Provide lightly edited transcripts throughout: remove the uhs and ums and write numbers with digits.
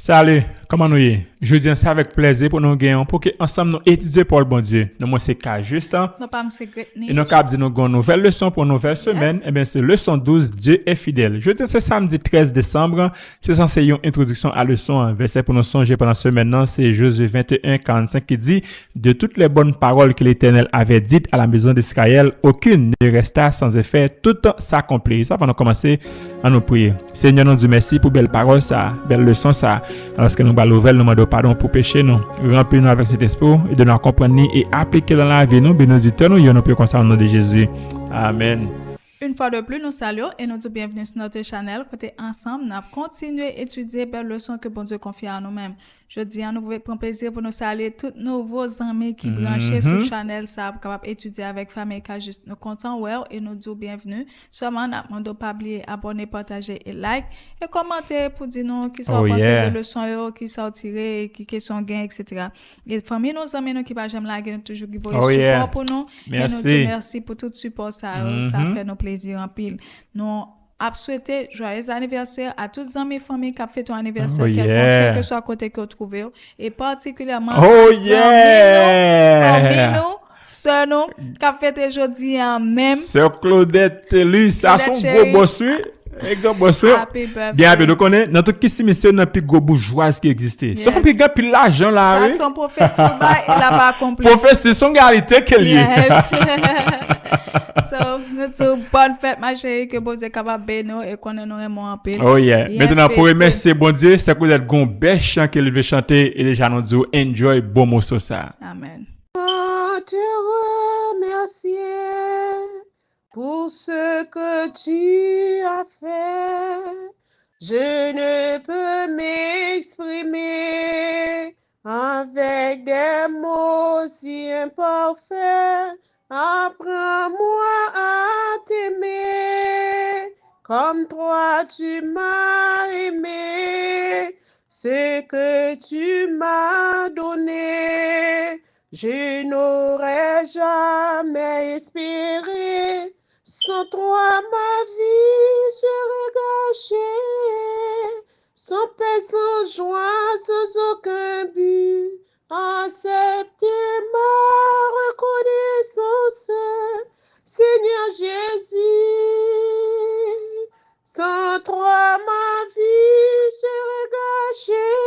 Salut, comment nous y? Je dis ça avec plaisir pour nous gagner, pour que ensemble nous étudier pour le bon Dieu. Nous, moi, c'est K Justin. Nous pas secret Et nous avons dit nous avons une nouvelle leçon pour une nouvelle semaine. Et bien, c'est leçon 12, Dieu est fidèle. Je dis ce samedi 13 décembre, c'est censé une introduction à leçon. Un verset pour nous songer pendant ce maintenant, c'est Josué 21, 45 qui dit, de toutes les bonnes paroles que l'Éternel avait dites à la maison d'Israël, aucune ne resta sans effet, tout s'accomplit. Ça va nous commencer à nous prier. Seigneur, nous disons merci pour belle parole, ça, belle leçon, ça. Alors que nous avons l'ouvert, nous demandons pardon pour pécher, nous. Remplis-nous avec cet esprit et de nous comprendre et appliquer dans la vie, nous, bénédicteurs, nous, nous prions comme ça au nom de Jésus. Amen. Une fois de plus, nous saluons et nous disons bienvenue sur notre chaîne. Côté ensemble, nous continuons à étudier belles leçons que bon Dieu confie à nous-mêmes. Je dis à nous prendre plaisir pour nous saluer tous nos nouveaux amis qui branchent sur Chanel, ça pour capable étudier avec famille car juste nous comptons well et nous disons bienvenue. Seulement nous ne pas oublier abonner, partager et like et commenter pour dire nous qui sont pensés de leçons qui sont tirées, qui sont gains, etc. Et famille nos amis nous qui pas jamais laguer toujours qui voient support pour nous. Merci. Et nous disons merci pour tout support ça ça fait nos plaisir en pile. Nous a souhaité joyeux anniversaire à toutes les amis familles qui ont fait ton anniversaire quel que soit côté que vous trouvez et particulièrement nous sœur nous qui a fait aujourd'hui même sœur Claudette lui ça son gros boss bien donc on est dans tout qui c'est dans plus gros bourgeoise qui existait sauf que gars puis l'argent là ça son professeur il a pas accompli professeur son qualité qu'elle yes. So, nous bonne fête, ma chérie, que bon Dieu capable de nous et qu'on ait nous aimons en paix. Oh yeah. Maintenant, pour remercier bon Dieu, c'est que vous êtes un bel chant qu'il veut chanter et déjà nous disons enjoy bon mot sur ça. Amen. Te remercier pour ce que tu as fait. Je ne peux m'exprimer avec des mots si imparfaits. Apprends-moi à t'aimer comme toi tu m'as aimé. Ce que tu m'as donné, je n'aurais jamais espéré. Sans toi, ma vie serait gâchée. Sans paix, sans joie, sans aucun but. Acceptez ma reconnaissance, Seigneur Jésus. Sans toi, ma vie serait gâchée.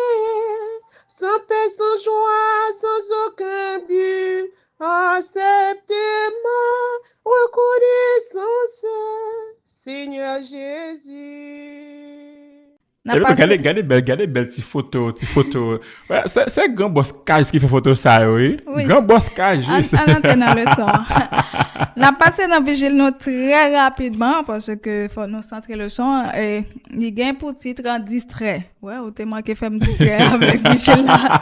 Sans paix, sans joie, sans aucun but. Acceptez ma reconnaissance, Seigneur Jésus. Regardez belle petite photo. Ouais, c'est grand boss cage qui fait photo ça, oui. Grand boss cage. On entend le son. N'a passé dans vigile nous très rapidement parce que faut nous centrer le son et il gagne pour titre distrait. Ouais, ou t'es manqué faire me distraire avec vigile là.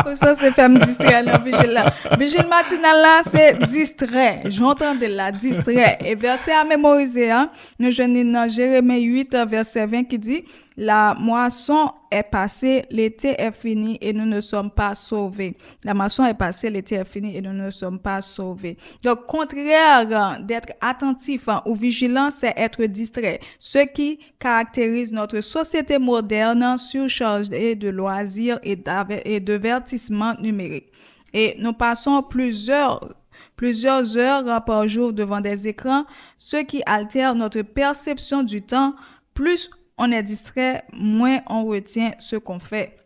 Ou ça c'est faire me distraire dans vigile là. Vigile matinal là c'est distrait. J'entends de la distrait et verset à mémoriser hein. Nous joignons dans Jérémie 8 verset 20 qui dit la moisson est passée, l'été est fini et nous ne sommes pas sauvés. La moisson est passée, l'été est fini et nous ne sommes pas sauvés. Donc, contraire d'être attentif ou vigilant, c'est être distrait. Ce qui caractérise notre société moderne surchargée de loisirs et d'avertissements numériques. Et nous passons plusieurs heures par jour devant des écrans, ce qui altère notre perception du temps. Plus on est distrait, moins on retient ce qu'on fait.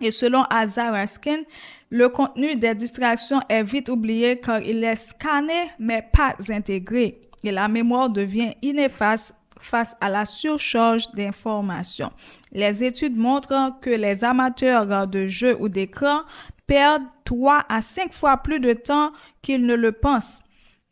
Et selon Hazar Raskin, le contenu des distractions est vite oublié car il est scanné mais pas intégré. Et la mémoire devient inefface face à la surcharge d'informations. Les études montrent que les amateurs de jeux ou d'écran perdent 3 à 5 fois plus de temps qu'ils ne le pensent.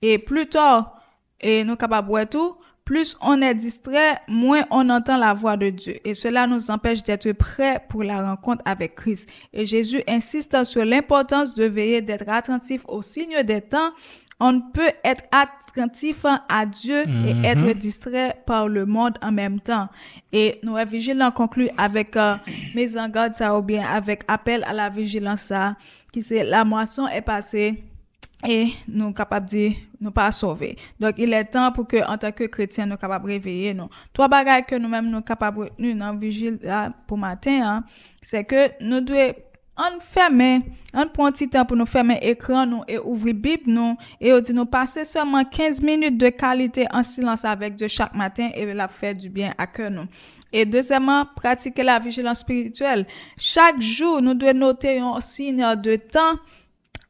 Et plus tard, et nous capables de tout, plus on est distrait, moins on entend la voix de Dieu. Et cela nous empêche d'être prêts pour la rencontre avec Christ. Et Jésus insiste sur l'importance de veiller, d'être attentif aux signes des temps. On ne peut être attentif à Dieu et être distrait par le monde en même temps. Et nous sommes vigilants conclut avec mise en garde ça ou bien avec appel à la vigilance ça, qui c'est la moisson est passée. et nous capables dire nous pas sauver. Donc il est temps pour que en tant que chrétien nous capables réveiller nous. Trois bagages que nous-mêmes nous capables retenir dans vigile là pour matin hein, c'est que nous devons on prend un petit temps pour nous fermer écran nous et ouvrir Bible nous et on dit nous passer seulement 15 minutes de qualité en silence avec Dieu chaque matin et la faire du bien à cœur nous. Et deuxièmement, pratiquer la vigilance spirituelle. Chaque jour, nous devons noter un signe de temps,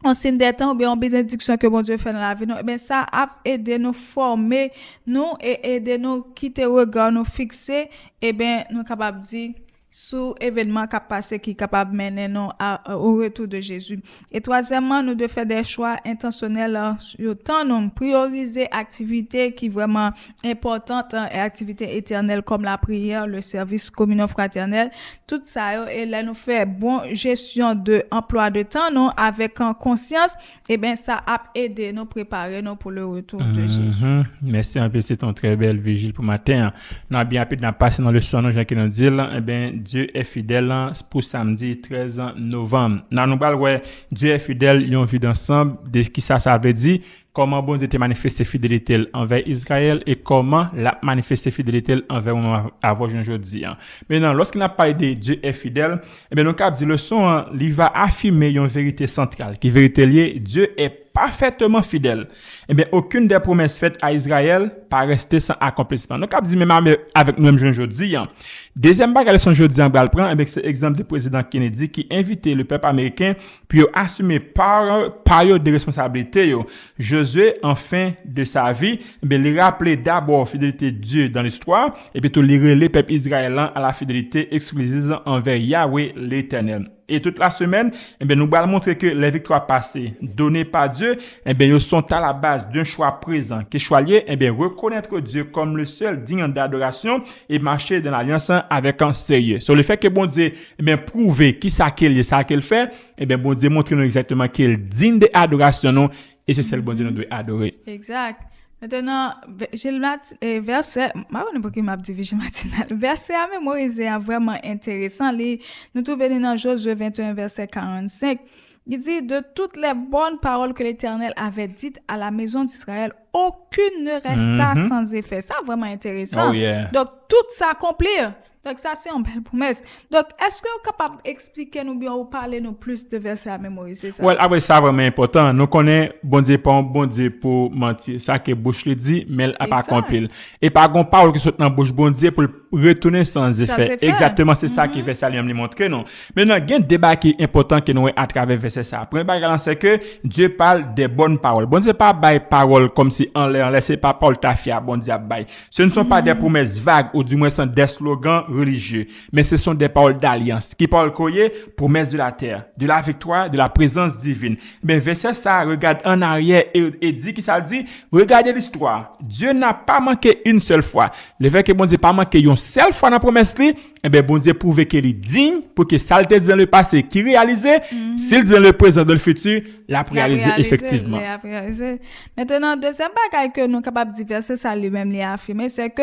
un signe des temps ou bien une bénédiction que bon Dieu fait dans la vie. Ben ça a aidé nous former nous et aider nous quitter regard nous fixer et ben nous capable dire sous événement qui a passé qui capable mener nous au retour de Jésus. Et troisièmement, nous devons faire des choix intentionnels sur temps nous prioriser activités qui vraiment importantes et activités éternelles comme la prière, le service communal fraternel, tout ça et là nous fait bon gestion de emploi de temps nous avec en conscience et ben ça a aidé nous préparer nous pour le retour de Jésus. Merci un peu, c'est ton très belle vigile pour matin. Nous avons bien passé dans le son qui nous dit là, eh ben Dieu est fidèle pour samedi 13 novembre. Dans nous parle ouais, Dieu est fidèle, ils ont vu ensemble de ce qui ça veut dire. Comment bon Dieu te manifeste fidélité envers Israël et comment la manifeste fidélité envers nous aujourd'hui. Maintenant, lorsqu'il a parlé de Dieu est fidèle, eh bien, nous avons dit le son, il va affirmer une vérité centrale, qui est vérité liée, Dieu est parfaitement fidèle. Eh bien, aucune des promesses faites à Israël pas rester sans accomplissement. Donc, avons dit même avec nous-mêmes aujourd'hui. Deuxième bagage son jeudi en bral prend avec cet exemple du président Kennedy qui invitait le peuple américain puis assumer par de responsabilité. Josué, en fin de sa vie, il rappelait d'abord fidélité de Dieu dans l'histoire et puis tout lirer les peuples israéliens à la fidélité exclusive envers Yahweh l'Éternel. Et toute la semaine, nous allons montrer que les victoires passées données par Dieu, ils sont à la base d'un choix présent qui choisir, reconnaître Dieu comme le seul digne d'adoration et marcher dans l'alliance avec un sérieux. Sur le fait que bon Dieu, prouver qui ça qu'il fait, bon Dieu montre nous exactement qu'il est digne d'adoration, et c'est celle bon Dieu nous doit adorer. Exact. Maintenant, j'ai le verset, verset à mémoriser vraiment intéressant. Nous trouvons dans Josué 21, verset 45. Il dit, de toutes les bonnes paroles que l'Éternel avait dites à la maison d'Israël, aucune ne resta sans effet. Ça, vraiment intéressant. Oh, yeah. Donc, tout s'accomplit. Donc, ça, c'est une belle promesse. Donc, est-ce que vous êtes capable d'expliquer nous bien ou parler nous plus de versets à mémoriser ça? Ouais, après ça, vraiment important. Nous connaissons bon Dieu pas un bon Dieu pour mentir. Ça que bouche le dit, mais elle n'a pas accompli. Et par contre, parole qui saute dans bouche bon Dieu pour retourner sans effet. Exactement, c'est ça qui fait ça lui montrer, non? Maintenant, il y a un débat qui est important que nous à travers verset ça. Premier bagage, c'est que Dieu parle des bonnes paroles. Bon Dieu pas bail parole comme si en l'air, c'est pas parole tafia, bon Dieu bail. Ce ne sont pas des promesses vagues ou du moins sont des slogans religieux, mais ce sont des paroles d'alliance qui parlent promesse de la terre, de la victoire, de la présence divine. Ben verset ça regarde en arrière et dit qui ça dit, regardez l'histoire. Dieu n'a pas manqué une seule fois. Le fait que bon Dieu pas manqué une seule fois dans la promesse li, bon Dieu prouve qu'il est digne pour que ça le dit dans le passé qui réalisé, s'il dit dans le présent dans le futur, l'a réalisé effectivement. Maintenant deuxième bagage que nous capable de verser ça lui-même lui affirmer c'est que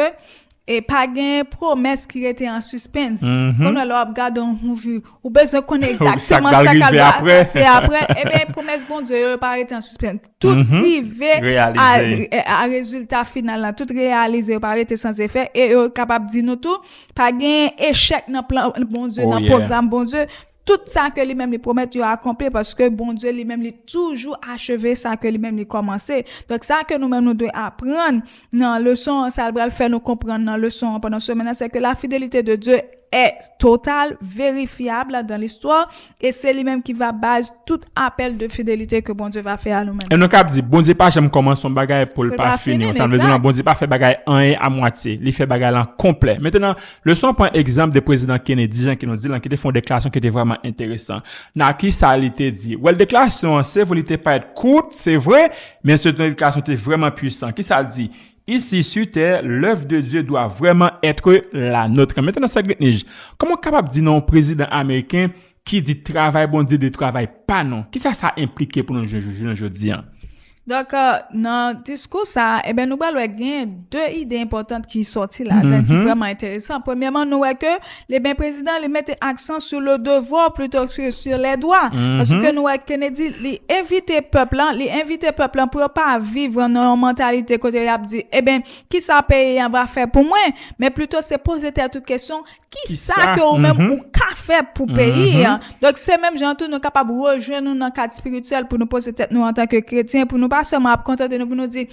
et pas gain promesse qui était en suspense comme nous regardons movie ou besoin connaître exactement ça qu'elle va passer après promesse bon Dieu pas arrêter en suspense tout arrivé à résultat final là tout réalisé pas arrêter sans effet et capable dire nous tout pas gain échec dans plan bon Dieu dans programme bon Dieu tout ça que lui-même les promet tu as accompli parce que bon Dieu lui-même il toujours achevé ça que lui-même il commencé. Donc ça que nous-mêmes nous devons apprendre dans leçon ça va le faire nous comprendre dans leçon pendant ce moment c'est que la fidélité de Dieu est totale, vérifiable dans l'histoire et c'est lui-même qui va base tout appel de fidélité que bon Dieu va faire à nous-mêmes. Et nous cap dit bon Dieu pas j'aime commencer son bagaille pour le pas finir. Ça veut dire bon Dieu pas fait bagaille en à moitié, il fait bagaille en complet. Maintenant, le son prend exemple de président Kennedy Jean qui nous dit là qui font déclaration qui était vraiment intéressant. Na qui ça il était dit. Well déclaration c'est volonté pas être courte, c'est vrai, mais cette déclaration était vraiment puissant. Qui ça dit? Ici, sur terre, l'œuvre de Dieu doit vraiment être la nôtre. Maintenant, ça grènige. Comment capable de dire non président américain qui dit travail bon Dieu de travail pas non? Qui ça implique pour nous aujourd'hui? Donc, dans discours ça, nous allons gagner deux idées importantes qui sortent là, qui sont vraiment intéressantes. Premièrement, nous voyons que les présidents les mettent accent sur le devoir plutôt que sur les droits. Parce que nous voyons Kennedy, les inviter peuple pour pas vivre dans une mentalité côté il a dit, qui ça paye va faire pour moi, mais plutôt c'est poser toute question, qui ça que ou même ou qu'a fait pour payer. Donc, c'est même gens tout nous capable de rejoindre nous dans le cadre spirituel pour nous poser tête nous en tant que chrétiens, pour nous pas seulement contenter nous pour nous dire,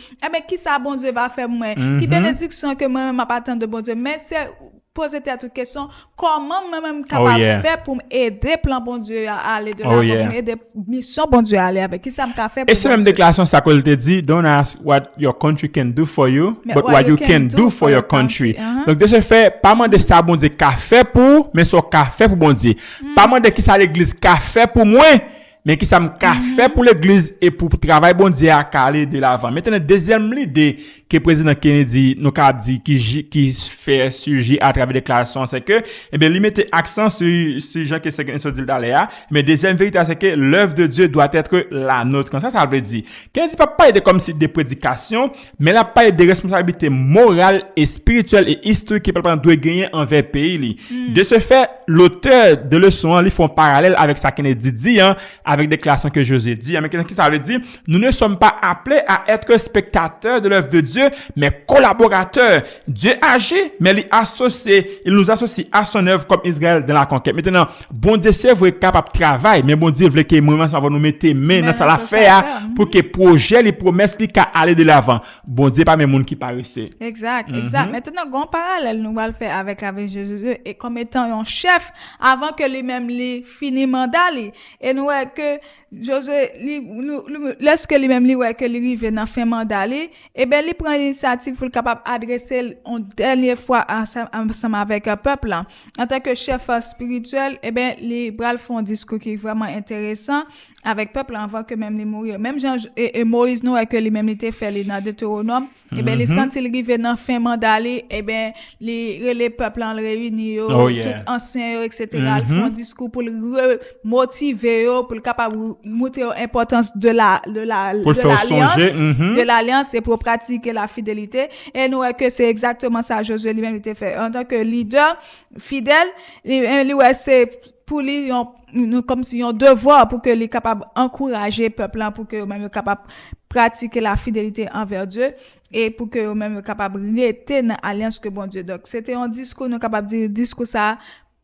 qui ça bon Dieu va faire pour moi, qui bénédiction que moi même pas attendre de bon Dieu, mais c'est poser toute question, comment moi-même capable de faire pour aider plan bon Dieu à aller de l'avant, pour aider mission bon Dieu à aller avec, qui ça me fait pour. Et c'est même déclaration ça qu'on te dit, don't ask what your country can do for you, but what you can do for your country. Donc de ce fait, pas demander ça bon Dieu qu'a fait pour, mais son qu'a fait pour bon Dieu. Pas demander qui ça l'église qu'a fait pour moi, mais qui ça me fait pour l'église et pour travail bon Dieu à aller de l'avant. Maintenant, deuxième idée que le président Kennedy nous a dit qui fait surgir à travers déclaration, c'est que, il mettait accent sur gens qui se dit d'aller, mais deuxième vérité, c'est que l'œuvre de Dieu doit être la nôtre. Comme ça veut dire. Kennedy pas parler de comme si des prédications, mais là, parler des responsabilités morales et spirituelles et historiques que le peuple doit gagner envers le pays. De ce fait, l'auteur de leçon, ils font parallèle avec ça Kennedy dit, avec déclaration que José dit. Mais qu'est-ce que ça veut dire? Nous ne sommes pas appelés à être spectateurs de l'œuvre de Dieu, mais collaborateurs. Dieu agit, mais il nous associe à son œuvre comme Israël dans la conquête. Maintenant, bon Dieu, c'est vrai capable de travail, mais bon Dieu veut que moi, ça va nous mettre main dans ça l'affaire pour que projet, les promesses, les cas aller de l'avant. Bon Dieu, pas même monde qui paraissait. Exact. Maintenant, grand parallèle, nous allons le faire avec Jésus et comme étant un chef avant que lui-même les finit mandat. Et nous, que José, lorsque lui-même que lui arrive dans fin mandat, il prend l'initiative pour capable adresser une dernière fois ensemble avec le peuple. En tant que chef spirituel, les bras font un discours qui est vraiment intéressant avec le peuple avant que même les mourir. Même Jean et Moïse, nous, que lui-même était fait dans Deutéronome, les sens il arrive dans fin mandat, les peuples en réunit, tout anciens, etc. Ils font un discours pour le motiver, pour le capable montrer l'importance de l'alliance et pour pratiquer la fidélité. Et nous que c'est exactement ça Josué lui-même était fait en tant que leader fidèle. C'est pour lui comme si un devoir pour que les capable encourager peuple pour que même capable pratiquer la fidélité envers Dieu et pour que même capable rester dans l'alliance que bon Dieu. Donc c'était un discours nous capable dire discours ça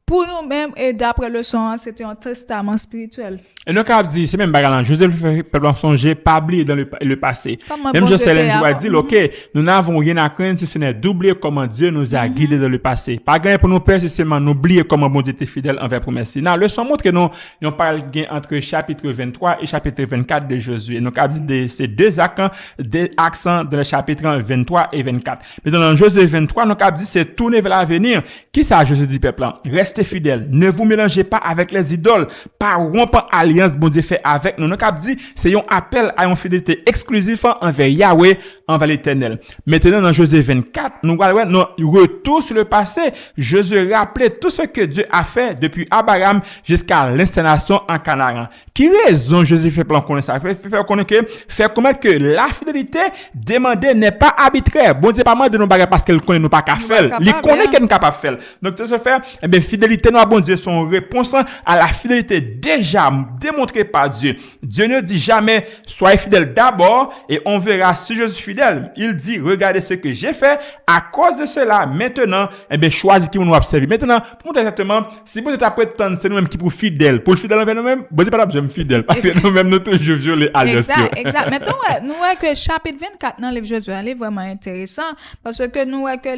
pour nous-mêmes et d'après le son, c'était un testament spirituel. Et nous avons dit, c'est même bagarre, Joseph le peuple en songer, pas oublier dans le passé. Même Joseph a dit, ok, nous n'avons rien à craindre si ce n'est d'oublier comment Dieu nous a guidés dans le passé. Pas gagner pour nous perdre, c'est seulement n'oublier comment bon Dieu était fidèle envers promesse. Dans le son montre que nous parlons entre chapitre 23 et chapitre 24 de Josué. Nous avons dit de ces deux accents dans le chapitre 23 et 24. Mais dans Josué 23, nous avons dit, c'est tourner vers l'avenir. Qui ça, Josué dit, peuple? Restez fidèles. Ne vous mélangez pas avec les idoles. Pas rompre alliance bon Dieu fait avec nous. Nous avons dit, c'est un appel à une fidélité exclusive envers Yahweh, envers l'Éternel. Maintenant, dans Josué 24, nous voyons nous retour sur le passé. Josué rappelait tout ce que Dieu a fait depuis Abraham jusqu'à l'installation en Canaan. Qui raison Josué fait plan connaître ça? Faire connaître que la fidélité demandée n'est pas arbitraire. Bon Dieu pas demandé nous bagarre parce qu'elle connaît nous pas qu'à faire. Il connaît qu'elle n'est pas faire. Donc de ce fait, fidélité nous bon Dieu son réponse à la fidélité déjà démontrée par Dieu. Dieu ne dit jamais soyez fidèles d'abord et on verra si je suis fidèle. Il dit regardez ce que j'ai fait à cause de cela. Maintenant, choisis qui nous observe. Maintenant, pour exactement si vous êtes après temps c'est nous-mêmes qui pour fidèle. Pour le fidèle envers nous-mêmes, bon Dieu pas j'aime fidèle parce que nous-mêmes nous toujours violer alliance. Exact. Maintenant nous voyons que chapitre 24 dans le livre Josué est vraiment intéressant parce que nous voyons que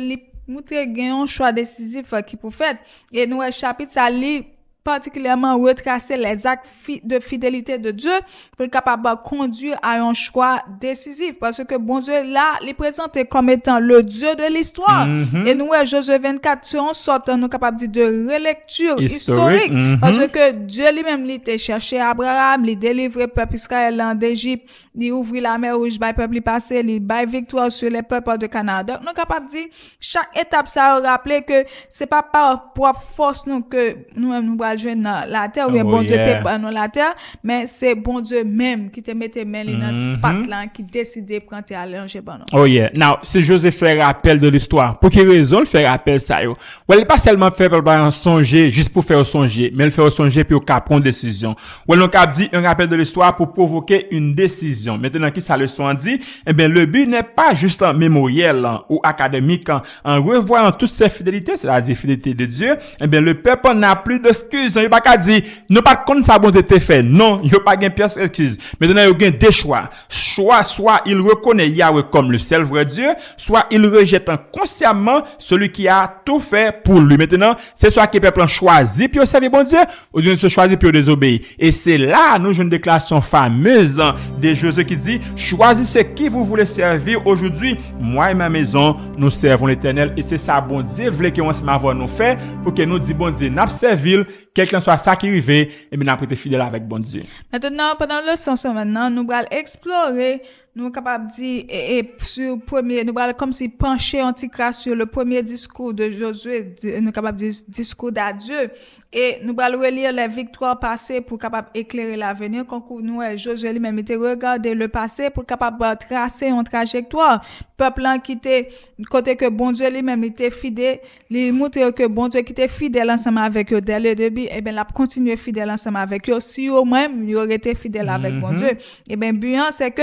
nous avons un choix décisif qui pour faire et nous chapitre ça lit particulièrement retracer les actes de fidélité de Dieu pour être capable de conduire à un choix décisif parce que bon Dieu là les présenté comme étant le Dieu de l'histoire et nous Josué 24 sur en sorte nous capable de relecture historique parce que Dieu lui-même il était cherché Abraham, il délivrer peuple Israël d'Égypte, il ouvrir la mer rouge, il peuple passer, il bail victoire sur les peuples de Canaan. Donc nous capable dire chaque étape ça rappeler que c'est pas par propre force nous que nous pral joindre dans la terre ou bien bon Dieu te ban dans la terre, mais c'est bon Dieu même qui te mette main dans patte là qui décide prendre te aller en ban. Oh yeah. Now, c'est Joseph fait rappel de l'histoire. Pour quelle raison il fait rappel ça yo? Well, il pas seulement fait un songer juste pour faire songer, mais il fait songer puis au prendre décision. Well, on a dit un rappel de l'histoire pour provoquer une décision. Maintenant qui ça leçon dit, eh bien le but n'est pas juste en mémoriel ou académique en revoyant toutes ces fidélités, c'est-à-dire fidélité de Dieu, eh bien le peuple n'a plus d'excuses. Il pas qu'à dire non pas comme ça bon Dieu te fait. Non, il pas gain pièce excuse. Maintenant il y a deux choix. Soit il reconnaît Yahweh comme le seul vrai Dieu, soit il rejette consciemment celui qui a tout fait pour lui. Maintenant, c'est soit que le peuple choisit puis servir bon Dieu ou bien se choisit puis désobéir. Et c'est là nous une déclaration fameuse de Josué qui dit choisissez qui vous voulez servir aujourd'hui. Moi et ma maison, nous servons l'Éternel et c'est ça bon Dieu voulait que on se m'avoir nous fait pour que nous dit bon Dieu n'a servir quelqu'un soit ça qui arrive et bien n'a été fidèle avec bon Dieu. Maintenant pendant le sens maintenant nous allons explorer nous capable dire et sur premier nous allons comme si pencher un petit crasse sur le premier discours de Josué nous capable dire discours d'adieu et nous allons relire les victoires passées pour capable éclairer l'avenir quand nous Josué lui-même était regarder le passé pour capable tracer une trajectoire peuple qui était côté que bon Dieu lui-même était fidèle il montrer que bon Dieu qui était fidèle ensemble avec eux dès le début et bien l'a continuer fidèle ensemble avec eux si eux même ils auraient été fidèles avec bon Dieu et bien but c'est que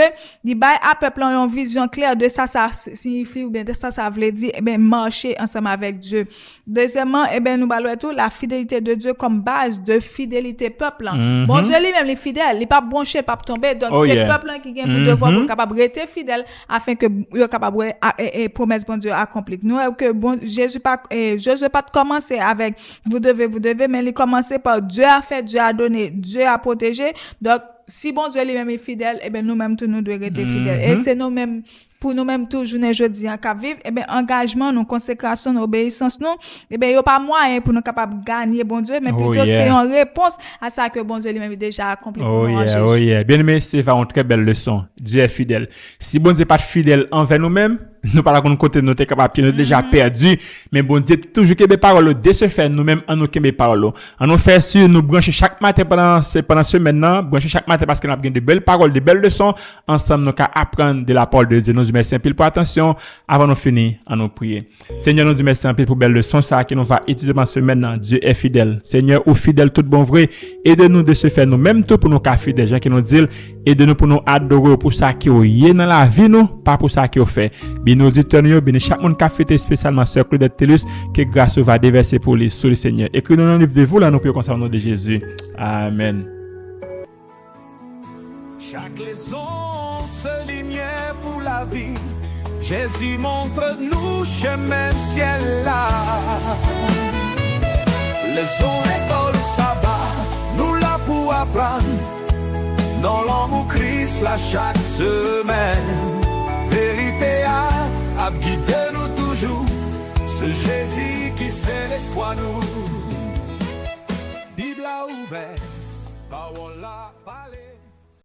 à peuple une vision claire de ça signifie ou bien de ça veut dire et bien marcher ensemble avec Dieu. Deuxièmement et bien nous parlons tout la fidélité de Dieu comme base de fidélité peuple. Bon Dieu lui-même les fidèles, il pas branché pas tomber donc c'est peuple qui gagne pour devoir pour capable rester fidèle afin que yo capable et promesse bon Dieu accomplie. Nous que bon Jésus pas commencer avec vous devez mais il commencer par Dieu a fait, Dieu a donné, Dieu a protégé. Donc si bon Dieu lui-même est fidèle, eh ben nous-mêmes tous nous devons être fidèles. Et c'est nous-mêmes pour nous-mêmes tout journée jeudi en cap vivre eh ben engagement nous consécration nous obéissance nous eh ben yo pas moyen pour nous capable gagner bon Dieu mais plutôt c'est une réponse à ça que bon Dieu lui-même déjà accompli pour nous en Jésus. Bien aimé, c'est une très belle leçon. Dieu est fidèle. Si bon Dieu pas fidèle envers nous-mêmes, nous pas la côté nous t'es capable nous déjà perdu mais bon Dieu toujours que mes paroles de se faire nous-mêmes en nous que mes paroles en nous faire sur nous brancher chaque matin pendant ce maintenant brancher chaque matin parce qu'on a besoin de belles paroles de belles leçons ensemble nous qu'à apprendre de la parole de Dieu. Nous disons merci un peu pour attention avant de finir à nous prier. Seigneur, nous disons merci un peu pour belles leçons ça qui nous va étudier dans ce maintenant. Dieu est fidèle. Seigneur, ou fidèle tout bon vrai, aide-nous de se faire nous-mêmes tout pour nous qu'à fidèles gens qui nous disent aide-nous pour nous adorer pour ça qui est dans la vie nous pas pour ça qui est fait. Nos auditeurs, bien chaque monde qui a fêté spécialement Sœur Claudette Tellus, que grâce va déverser pour les sous le Seigneur. Écris-nous dans le livre de vous, là, nous prions concernant de Jésus. Amen. Chaque leçon se lumière pour la vie. Jésus montre-nous chemin ciel là. Leçon école sabbat, nous là pour apprendre. Dans l'amour Christ là chaque semaine. Vérité a guidé nous toujours, ce Jésus qui c'est l'espoir nous. Bible a ouvert, parole a parlé.